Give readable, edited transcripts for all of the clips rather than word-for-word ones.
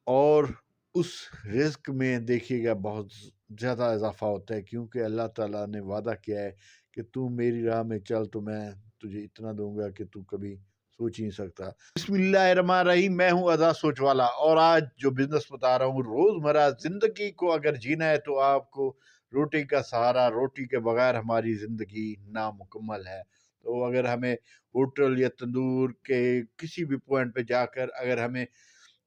اور اس رزق میں دیکھیے گا بہت زیادہ اضافہ ہوتا ہے، کیونکہ اللہ تعالیٰ نے وعدہ کیا ہے کہ تو میری راہ میں چل تو میں تجھے اتنا دوں گا کہ تو کبھی سوچ ہی نہیں سکتا۔ بسم اللہ الرحمن الرحیم، میں ہوں آزاد سوچ والا، اور آج جو بزنس بتا رہا ہوں، روزمرہ زندگی کو اگر جینا ہے تو آپ کو روٹی کا سہارا، روٹی کے بغیر ہماری زندگی نامکمل ہے۔ تو اگر ہمیں ہوٹل یا تندور کے کسی بھی پوائنٹ پہ جا کر اگر ہمیں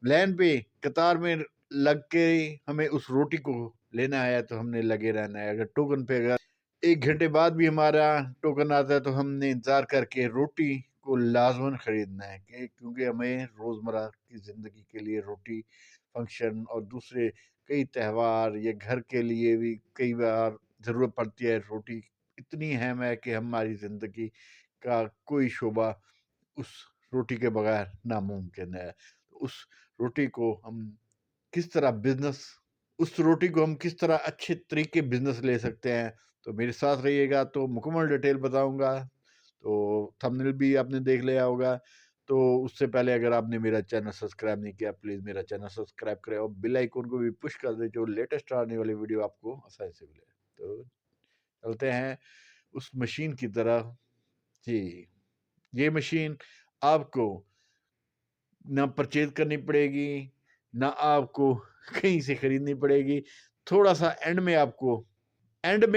لائن پہ قطار میں لگ کے ہمیں اس روٹی کو لینا ہے تو ہم نے لگے رہنا ہے۔ اگر ٹوکن پہ اگر 1 گھنٹے بعد بھی ہمارا ٹوکن آتا ہے تو ہم نے انتظار کر کے روٹی کو لازماً خریدنا ہے، کیونکہ ہمیں روزمرہ کی زندگی کے لیے روٹی، فنکشن اور دوسرے کئی تہوار یا گھر کے لیے بھی کئی بار ضرورت پڑتی ہے۔ روٹی اتنی اہم ہے کہ ہماری زندگی کا کوئی شعبہ اس روٹی کے بغیر ناممکن ہے۔ اس روٹی کو ہم کس طرح اس روٹی کو ہم کس طرح اچھے طریقے بزنس لے سکتے ہیں، تو میرے ساتھ رہیے گا تو مکمل ڈیٹیل بتاؤں گا۔ تو تھمبنیل بھی آپ نے دیکھ لیا ہوگا، تو اس سے پہلے اگر آپ نے میرا چینل سبسکرائب نہیں کیا پلیز میرا چینل سبسکرائب کریں اور بیل آئیکن کو بھی پش کر دیں، جو لیٹسٹ آنے والی ویڈیو آپ کو آسانی سے ملے۔ تو چلتے ہیں اس مشین کی طرح۔ جی، یہ مشین آپ کو نہ پرچیز کرنی پڑے گی، نہ آپ کو کہیں سے خریدنی پڑے گی۔ تھوڑا سا اینڈ میں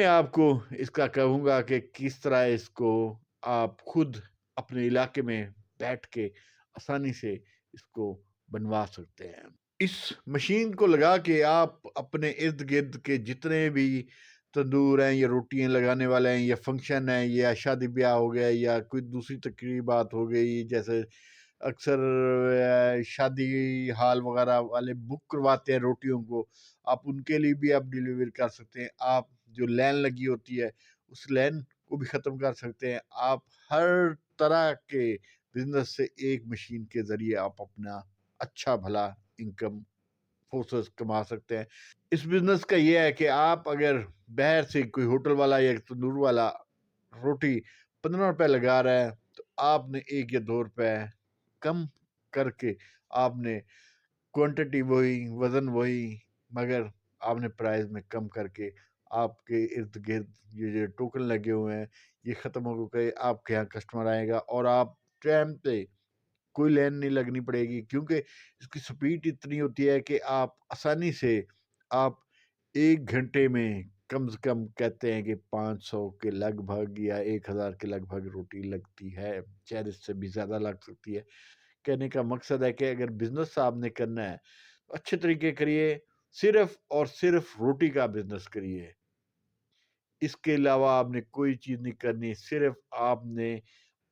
آپ کو اس کا کہوں گا کہ کس طرح اس کو آپ خود اپنے علاقے میں بیٹھ کے آسانی سے اس کو بنوا سکتے ہیں۔ اس مشین کو لگا کے آپ اپنے ارد گرد کے جتنے بھی تندور ہیں یا روٹیاں لگانے والے ہیں یا فنکشن ہیں یا شادی بیاہ ہو گیا یا کوئی دوسری تقریبات ہو گئی، جیسے اکثر شادی ہال وغیرہ والے بک کرواتے ہیں روٹیوں کو، آپ ان کے لیے بھی آپ ڈیلیور کر سکتے ہیں۔ آپ جو لین لگی ہوتی ہے اس لین کو بھی ختم کر سکتے ہیں۔ آپ ہر طرح کے بزنس سے ایک مشین کے ذریعے آپ اپنا اچھا بھلا انکم فورسز کما سکتے ہیں۔ اس بزنس کا یہ ہے کہ آپ اگر باہر سے کوئی ہوٹل والا یا تندور والا روٹی 15 روپے لگا رہا ہے تو آپ نے 1 یا 2 روپے کم کر کے آپ نے کوانٹٹی وہی، وزن وہی، مگر آپ نے پرائز میں کم کر کے آپ کے ارد گرد یہ جو ٹوکن لگے ہوئے ہیں یہ ختم ہو گئے، آپ کے یہاں کسٹمر آئے گا اور آپ ٹائم پہ کوئی لین نہیں لگنی پڑے گی، کیونکہ اس کی سپیڈ اتنی ہوتی ہے کہ آپ آسانی سے آپ 1 گھنٹے میں کم سے کم کہتے ہیں کہ 500 کے لگ بھگ یا 1000 کے لگ بھگ روٹی لگتی ہے، شاید اس سے بھی زیادہ لگ سکتی ہے۔ کہنے کا مقصد ہے کہ اگر بزنس آپ نے کرنا ہے تو اچھے طریقے کریے، صرف اور صرف روٹی کا بزنس کریے، اس کے علاوہ آپ نے کوئی چیز نہیں کرنی۔ صرف آپ نے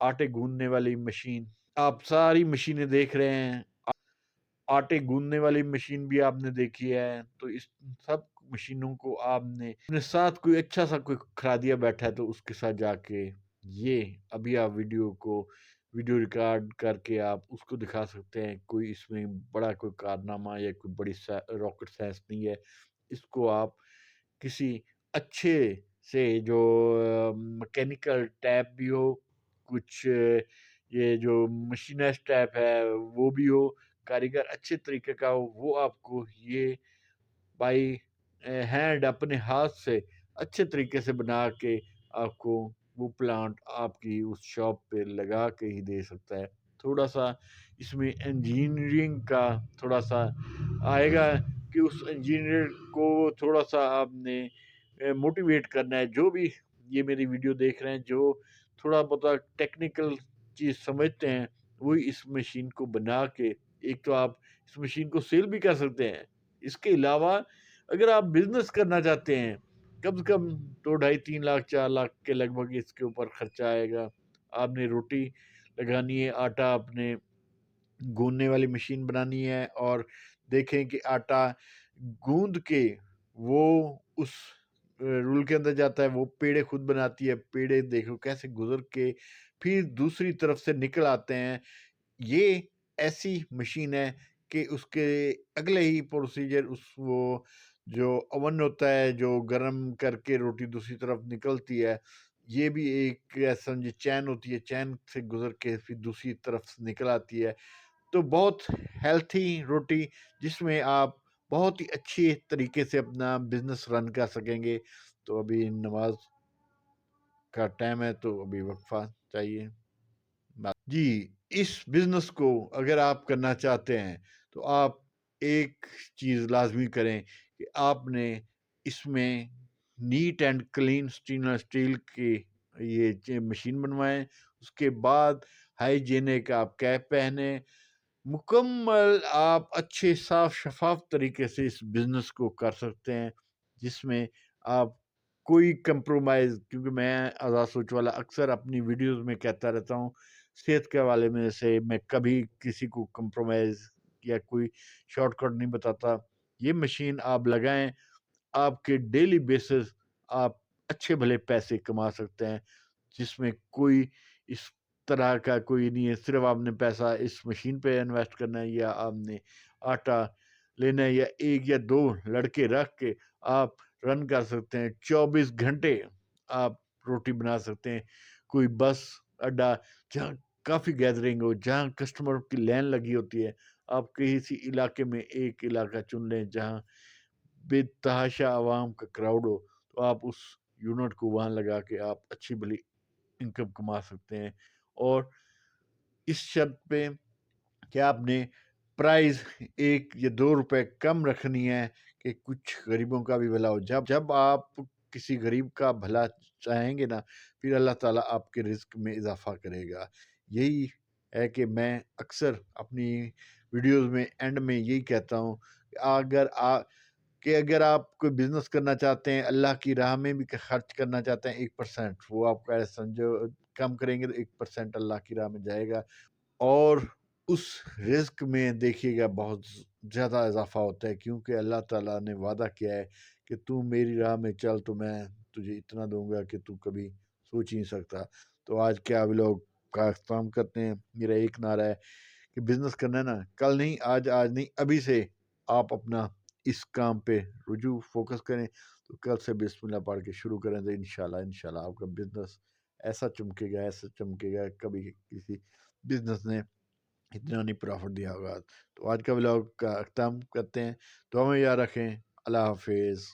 آٹے گوندنے والی مشین، آپ ساری مشینیں دیکھ رہے ہیں، آٹے گوندنے والی مشین بھی آپ نے دیکھی ہے، تو اس سب مشینوں کو آپ نے اپنے ساتھ کوئی اچھا سا کوئی خرادیا بیٹھا ہے تو اس کے ساتھ جا کے یہ ابھی آپ ویڈیو ریکارڈ کر کے آپ اس کو دکھا سکتے ہیں۔ کوئی اس میں بڑا کوئی کارنامہ یا کوئی بڑی راکٹ سائنس نہیں ہے۔ اس کو آپ کسی اچھے سے جو مکینیکل ٹیپ بھی ہو، کچھ یہ جو مشینائز ٹیپ ہے وہ بھی ہو، کاریگر اچھے طریقے کا ہو، وہ آپ کو یہ بائی ہینڈ اپنے ہاتھ سے اچھے طریقے سے بنا کے آپ کو وہ پلانٹ آپ کی اس شاپ پہ لگا کے ہی دے سکتا ہے۔ تھوڑا سا اس میں انجینئرنگ کا تھوڑا سا آئے گا کہ اس انجینئر کو تھوڑا سا آپ نے موٹیویٹ کرنا ہے۔ جو بھی یہ میری ویڈیو دیکھ رہے ہیں جو تھوڑا بہت ٹیکنیکل چیز سمجھتے ہیں، وہی اس مشین کو بنا کے ایک تو آپ اس مشین کو سیل بھی کر سکتے ہیں۔ اس کے علاوہ اگر آپ بزنس کرنا چاہتے ہیں، کم سے کم 2 ڈھائی 3 لاکھ 4 لاکھ کے لگ بھگ اس کے اوپر خرچہ آئے گا۔ آپ نے روٹی لگانی ہے، آٹا آپ نے گوندنے والی مشین بنانی ہے، اور دیکھیں کہ آٹا گوند کے وہ اس رول کے اندر جاتا ہے، وہ پیڑے خود بناتی ہے، پیڑے دیکھو کیسے گزر کے پھر دوسری طرف سے نکل آتے ہیں۔ یہ ایسی مشین ہے کہ اس کے اگلے ہی پروسیجر وہ جو اوون ہوتا ہے جو گرم کر کے روٹی دوسری طرف نکلتی ہے، یہ بھی ایک سمجھے چین ہوتی ہے، چین سے گزر کے پھر دوسری طرف نکل آتی ہے۔ تو بہت ہیلتھی روٹی جس میں آپ بہت ہی اچھی طریقے سے اپنا بزنس رن کر سکیں گے۔ تو ابھی نماز کا ٹائم ہے تو ابھی وقفہ چاہیے۔ جی، اس بزنس کو اگر آپ کرنا چاہتے ہیں تو آپ ایک چیز لازمی کریں کہ آپ نے اس میں net and clean stainless steel کی یہ مشین بنوائیں۔ اس کے بعد ہائیجینک آپ کیپ پہنیں، مکمل آپ اچھے صاف شفاف طریقے سے اس بزنس کو کر سکتے ہیں، جس میں آپ کوئی کمپرومائز، کیونکہ میں آزاد سوچ والا اکثر اپنی ویڈیوز میں کہتا رہتا ہوں، صحت کے حوالے میں سے میں کبھی کسی کو کمپرومائز یا کوئی شارٹ کٹ نہیں بتاتا۔ یہ مشین آپ لگائیں، آپ کے ڈیلی بیسس آپ اچھے بھلے پیسے کما سکتے ہیں، جس میں کوئی اس طرح کا کوئی نہیں ہے۔ صرف آپ نے پیسہ اس مشین پہ انویسٹ کرنا ہے، یا آپ نے آٹا لینا ہے، یا ایک یا دو لڑکے رکھ کے آپ رن کر سکتے ہیں۔ 24 گھنٹے آپ روٹی بنا سکتے ہیں۔ کوئی بس اڈا جہاں کافی گیدرنگ ہو، جہاں کسٹمر کی لائن لگی ہوتی ہے، آپ کسی علاقے میں ایک علاقہ چن لیں جہاں بے تحاشا عوام کا کراؤڈ ہو، تو آپ اس یونٹ کو وہاں لگا کے آپ اچھی بھلی انکم کما سکتے ہیں۔ اور اس شرط پہ کہ آپ نے پرائز 1 یا 2 روپے کم رکھنی ہے کہ کچھ غریبوں کا بھی بھلا ہو۔ جب آپ کسی غریب کا بھلا چاہیں گے نا، پھر اللہ تعالیٰ آپ کے رزق میں اضافہ کرے گا۔ یہی ہے کہ میں اکثر اپنی ویڈیوز میں اینڈ میں یہی کہتا ہوں کہ اگر آپ کوئی بزنس کرنا چاہتے ہیں، اللہ کی راہ میں بھی خرچ کرنا چاہتے ہیں 1%، وہ آپ کا سمجھو کم کریں گے تو 1% اللہ کی راہ میں جائے گا، اور اس رزق میں دیکھیے گا بہت زیادہ اضافہ ہوتا ہے، کیونکہ اللہ تعالیٰ نے وعدہ کیا ہے کہ تو میری راہ میں چل تو میں تجھے اتنا دوں گا کہ تو کبھی سوچ ہی نہیں سکتا۔ تو آج کیا لوگ کا اختتام کرتے ہیں۔ میرا ایک نعرہ ہے کہ بزنس کرنا ہے نا، کل نہیں، آج نہیں، ابھی سے آپ اپنا اس کام پہ رجوع فوکس کریں، تو کل سے بسم اللہ پڑھ کے شروع کریں تو انشاءاللہ آپ کا بزنس ایسا چمکے گا کبھی کسی بزنس نے اتنا نہیں پروفٹ دیا ہوگا۔ تو آج کا ولاگ کا اختتام کرتے ہیں، تو ہمیں یاد رکھیں۔ اللہ حافظ۔